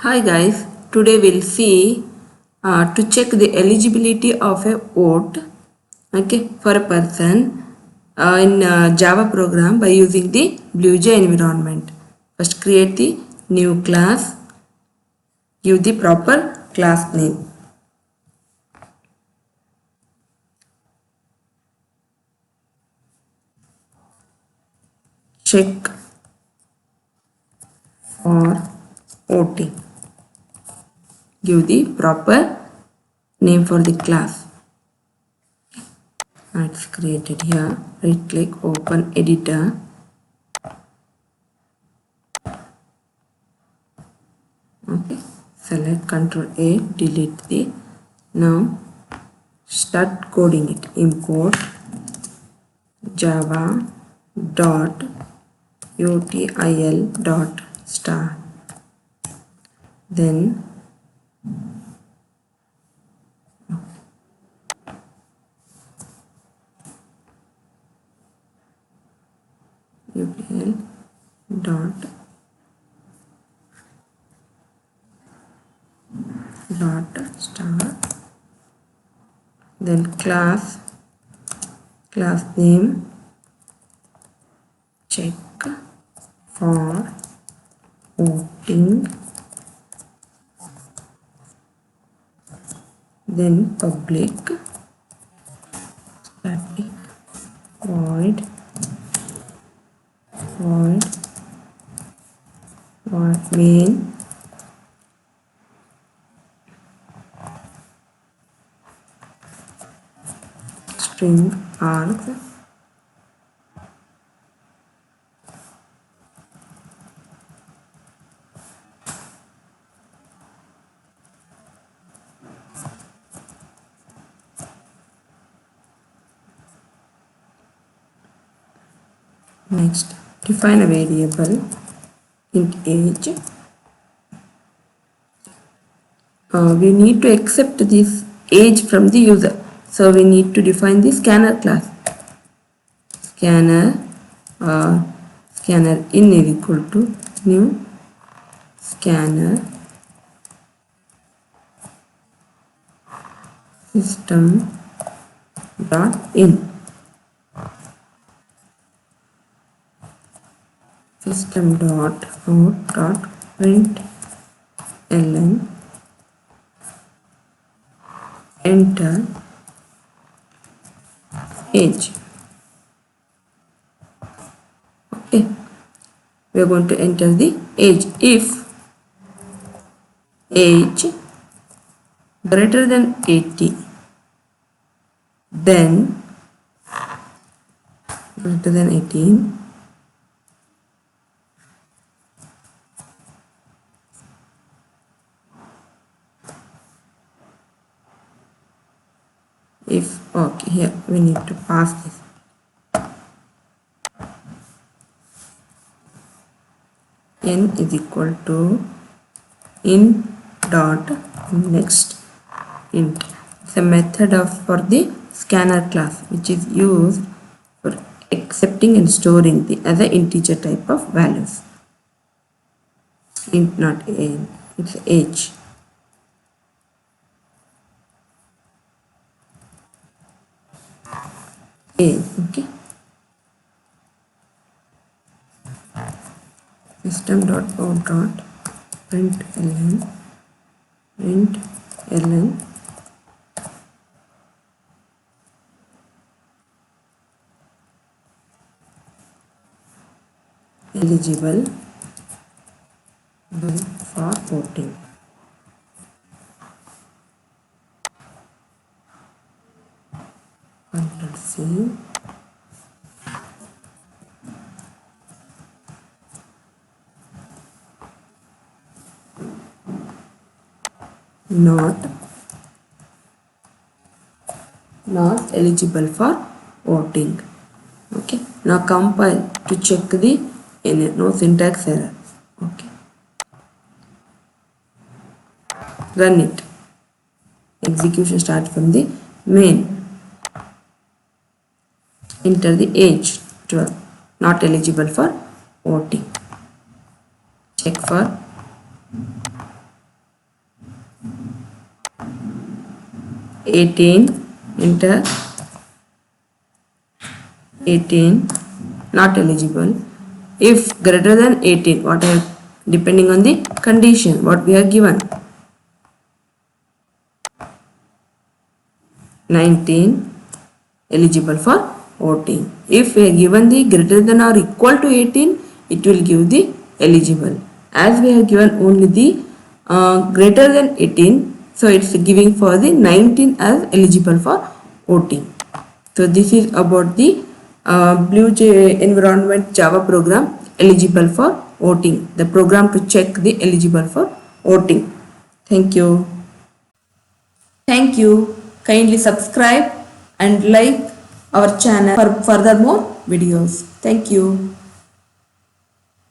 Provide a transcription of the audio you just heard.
Hi guys, today we'll see to check the eligibility of a vote for a person in Java program by using the BlueJ environment. First create the new class, give the proper class name. Check for voting. Give the proper name for the class. It's created here. Right click, open editor. Okay, select Ctrl A, delete the. Now start coding it. Import java dot util dot star. Then util dot star. Then class name, check for voting. Then public static void main string args. Next, define a variable int age. We need to accept this age from the user. So we need to define the scanner class. Scanner in is equal to new scanner system dot in. System dot out dot print ln enter age. Okay, we are going to enter the age. If age greater than 80, then greater than 18, if okay, here we need to pass this. N is equal to int dot next int. It's a method for the scanner class which is used for accepting and storing the other integer type of values. Int, not n, it's age. Age, okay. System dot out dot print ln eligible for voting. Ctrl C. Not eligible for voting. Okay, now compile to check the no syntax error. Okay, run it. Execution starts from the main. Enter the age 12, not eligible for voting. Check for 18, enter 18, not eligible. If greater than 18, what are depending on the condition what we are given. 19, eligible for voting. If we are given the greater than or equal to 18, it will give the eligible. As we have given only the greater than 18, so it's giving for the 19 as eligible for voting. So this is about the Blue Environment Java program eligible for voting. The program to check the eligible for voting. Thank you. Thank you. Kindly subscribe and like our channel for further more videos. Thank you.